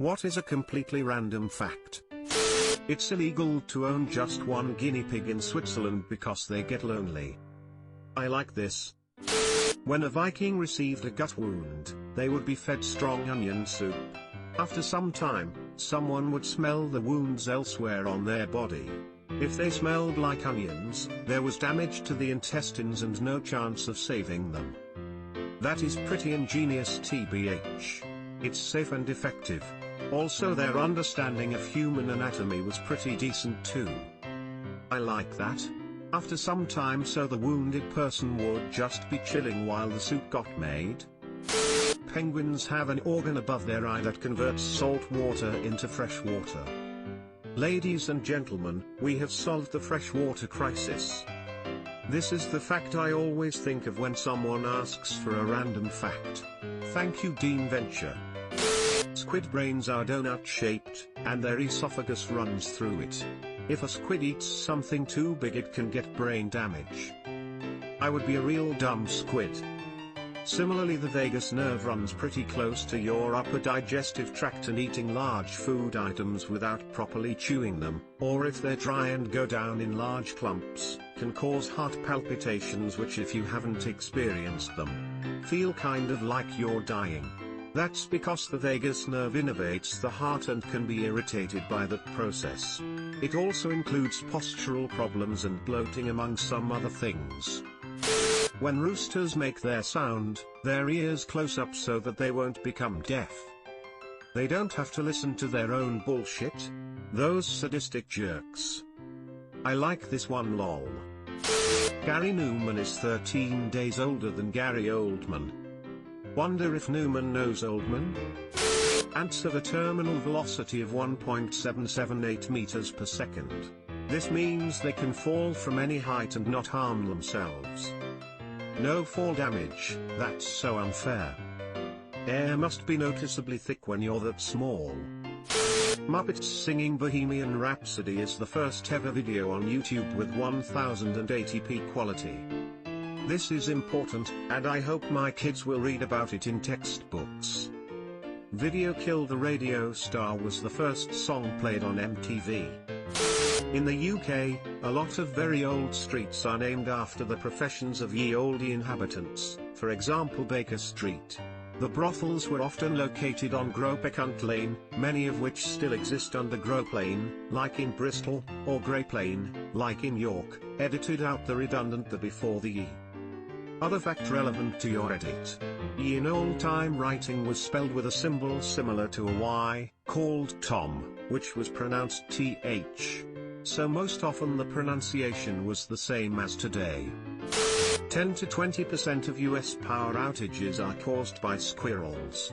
What is a completely random fact? It's illegal to own just one guinea pig in Switzerland because they get lonely. I like this. When a Viking received a gut wound, they would be fed strong onion soup. After some time, someone would smell the wounds elsewhere on their body. If they smelled like onions, there was damage to the intestines and no chance of saving them. That is pretty ingenious tbh. It's safe and effective. Also, their understanding of human anatomy was pretty decent too. I like that. After some time, so the wounded person would just be chilling while the soup got made. Penguins have an organ above their eye that converts salt water into fresh water. Ladies and gentlemen, we have solved the freshwater crisis. This is the fact I always think of when someone asks for a random fact. Thank you, Dean Venture. Squid brains are donut-shaped, and their esophagus runs through it. If a squid eats something too big, it can get brain damage. I would be a real dumb squid. Similarly, the vagus nerve runs pretty close to your upper digestive tract, and eating large food items without properly chewing them, or if they're dry and go down in large clumps, can cause heart palpitations which, if you haven't experienced them, feel kind of like you're dying. That's because the vagus nerve innervates the heart and can be irritated by that process. It also includes postural problems and bloating, among some other things. When roosters make their sound, their ears close up so that they won't become deaf. They don't have to listen to their own bullshit. Those sadistic jerks. I like this one, lol. Gary Newman is 13 days older than Gary Oldman. Wonder if Newman knows Oldman? Ants have a terminal velocity of 1.778 meters per second. This means they can fall from any height and not harm themselves. No fall damage. That's so unfair. Air must be noticeably thick when you're that small. Muppets singing Bohemian Rhapsody is the first ever video on YouTube with 1080p quality. This is important, and I hope my kids will read about it in textbooks. Video Kill the Radio Star was the first song played on MTV. In the UK, a lot of very old streets are named after the professions of ye olde inhabitants, for example Baker Street. The brothels were often located on Gropekunt Lane, many of which still exist under Grope Lane, like in Bristol, or Grape Lane, like in York. Edited out the redundant "the" before the "e". Other fact relevant to your edit. "E" in old-time writing was spelled with a symbol similar to a Y, called Tom, which was pronounced TH. So most often the pronunciation was the same as today. 10 to 20% of US power outages are caused by squirrels.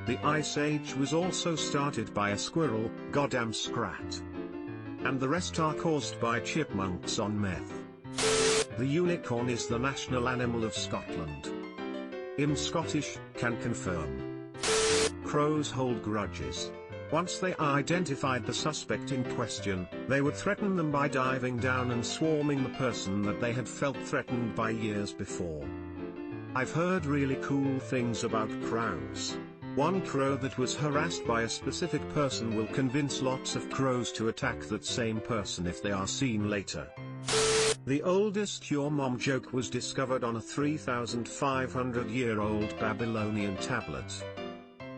The Ice Age was also started by a squirrel, goddamn scrat. And the rest are caused by chipmunks on meth. The unicorn is the national animal of Scotland. I'm Scottish, can confirm. Crows hold grudges. Once they identified the suspect in question, they would threaten them by diving down and swarming the person that they had felt threatened by years before. I've heard really cool things about crows. One crow that was harassed by a specific person will convince lots of crows to attack that same person if they are seen later. The oldest "your mom" joke was discovered on a 3,500-year-old Babylonian tablet.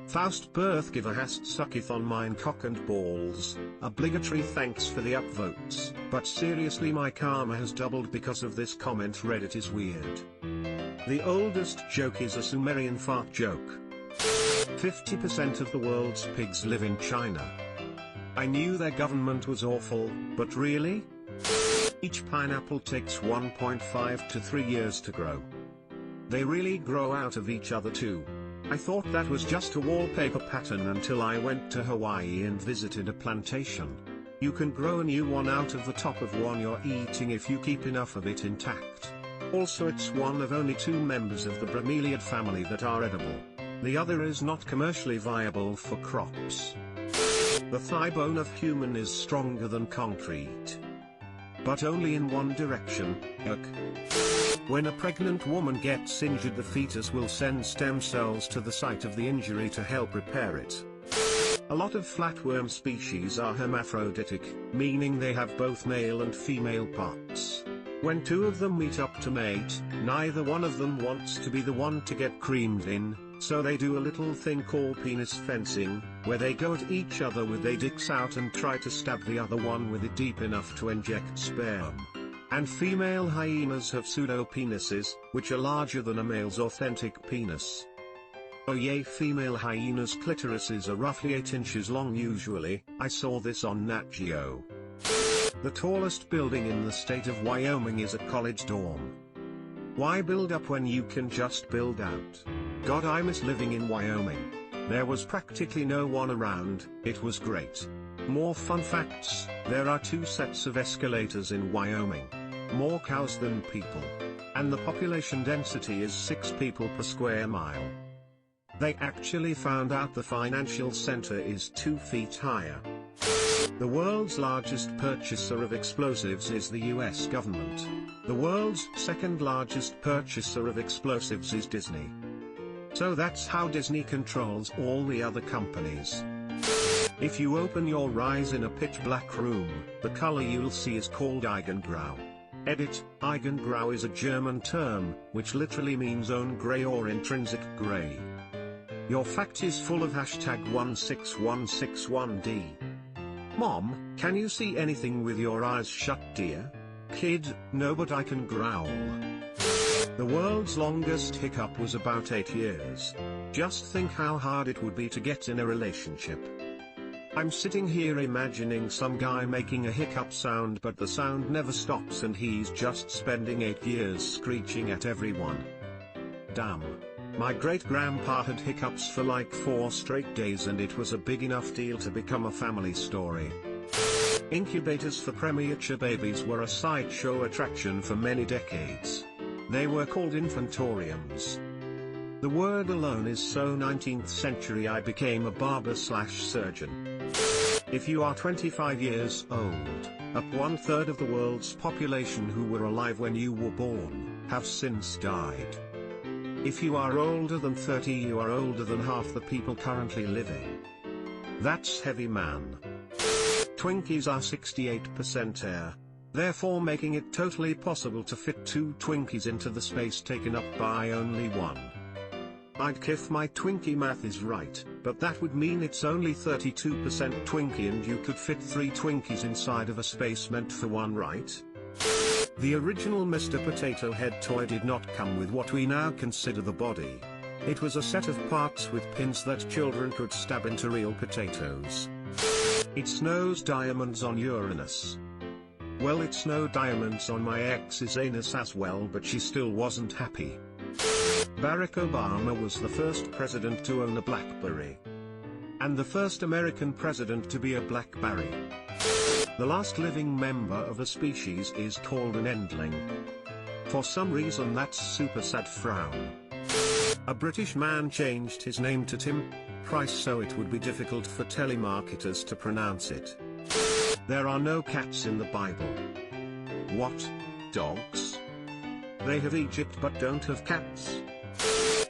"Faust birthgiver hast sucketh on mine cock and balls, obligatory thanks for the upvotes, but seriously my karma has doubled because of this comment. Reddit is weird." The oldest joke is a Sumerian fart joke. 50% of the world's pigs live in China. I knew their government was awful, but really? Each pineapple takes 1.5 to 3 years to grow. They really grow out of each other too. I thought that was just a wallpaper pattern until I went to Hawaii and visited a plantation. You can grow a new one out of the top of one you're eating if you keep enough of it intact. Also, it's one of only 2 members of the bromeliad family that are edible. The other is not commercially viable for crops. The thigh bone of human is stronger than concrete. But only in one direction. When a pregnant woman gets injured, the fetus will send stem cells to the site of the injury to help repair it. A lot of flatworm species are hermaphroditic, meaning they have both male and female parts. When two of them meet up to mate, neither one of them wants to be the one to get creamed in, so they do a little thing called penis fencing, where they go at each other with their dicks out and try to stab the other one with it deep enough to inject sperm. And female hyenas have pseudo-penises, which are larger than a male's authentic penis. Oh yay, female hyenas' clitorises are roughly 8 inches long usually. I saw this on Nat Geo. The tallest building in the state of Wyoming is a college dorm. Why build up when you can just build out? God, I miss living in Wyoming. There was practically no one around, it was great. More fun facts, there are 2 sets of escalators in Wyoming. More cows than people. And the population density is 6 people per square mile. They actually found out the financial center is 2 feet higher. The world's largest purchaser of explosives is the US government. The world's second largest purchaser of explosives is Disney. So that's how Disney controls all the other companies. If you open your eyes in a pitch black room, the color you'll see is called Eigengrau. Edit, Eigengrau is a German term, which literally means own gray or intrinsic gray. Your fact is full of #16161D. Mom, can you see anything with your eyes shut, dear? Kid, no, but I can growl. The world's longest hiccup was about 8 years. Just think how hard it would be to get in a relationship. I'm sitting here imagining some guy making a hiccup sound, but the sound never stops and he's just spending 8 years screeching at everyone. Damn. My great-grandpa had hiccups for like 4 straight days and it was a big enough deal to become a family story. Incubators for premature babies were a sideshow attraction for many decades. They were called infantoriums. The word alone is so 19th century I became a barber/surgeon. If you are 25 years old, up 1/3 of the world's population who were alive when you were born, have since died. If you are older than 30, you are older than half the people currently living. That's heavy, man. Twinkies are 68% air, therefore making it totally possible to fit 2 Twinkies into the space taken up by only one. I'd if my Twinkie math is right, but that would mean it's only 32% Twinkie and you could fit 3 Twinkies inside of a space meant for one, right? The original Mr. Potato Head toy did not come with what we now consider the body. It was a set of parts with pins that children could stab into real potatoes. It snows diamonds on Uranus. Well, it snowed diamonds on my ex's anus as well, but she still wasn't happy. Barack Obama was the first president to own a BlackBerry. And the first American president to be a BlackBerry. The last living member of a species is called an endling. For some reason that's super sad. Frown. A British man changed his name to Tim Price so it would be difficult for telemarketers to pronounce it. There are no cats in the Bible. What? Dogs? They have Egypt but don't have cats.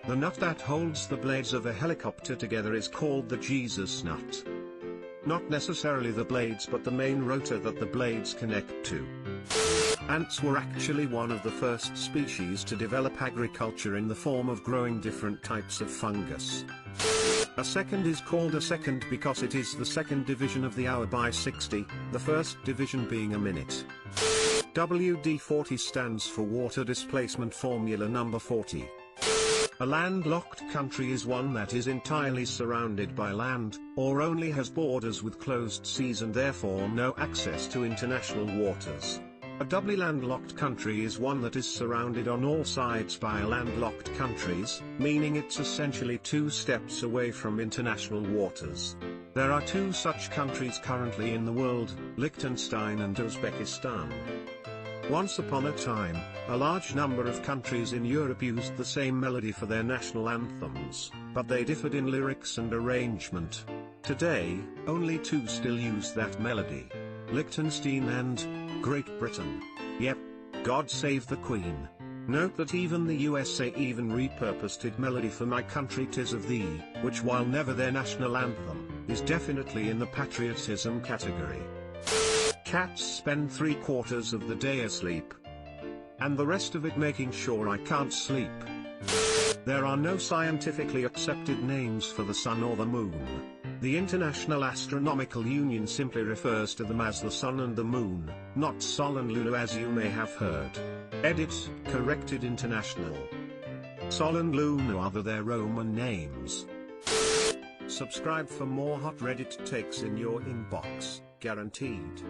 The nut that holds the blades of a helicopter together is called the Jesus nut. Not necessarily the blades but the main rotor that the blades connect to. Ants were actually one of the first species to develop agriculture in the form of growing different types of fungus. A second is called a second because it is the second division of the hour by 60, the first division being a minute. WD-40 stands for Water Displacement Formula number 40. A landlocked country is one that is entirely surrounded by land, or only has borders with closed seas and therefore no access to international waters. A doubly landlocked country is one that is surrounded on all sides by landlocked countries, meaning it's essentially 2 steps away from international waters. There are 2 such countries currently in the world, Liechtenstein and Uzbekistan. Once upon a time, a large number of countries in Europe used the same melody for their national anthems, but they differed in lyrics and arrangement. Today, only 2 still use that melody. Liechtenstein and Great Britain. Yep. God save the Queen. Note that even the USA even repurposed it melody for My Country 'Tis of Thee, which while never their national anthem, is definitely in the patriotism category. Cats spend 3/4 of the day asleep, and the rest of it making sure I can't sleep. There are no scientifically accepted names for the sun or the moon. The International Astronomical Union simply refers to them as the sun and the moon, not Sol and Lulu as you may have heard. Edit, corrected International. Sol and Lulu are their Roman names. Subscribe for more hot Reddit takes in your inbox, guaranteed.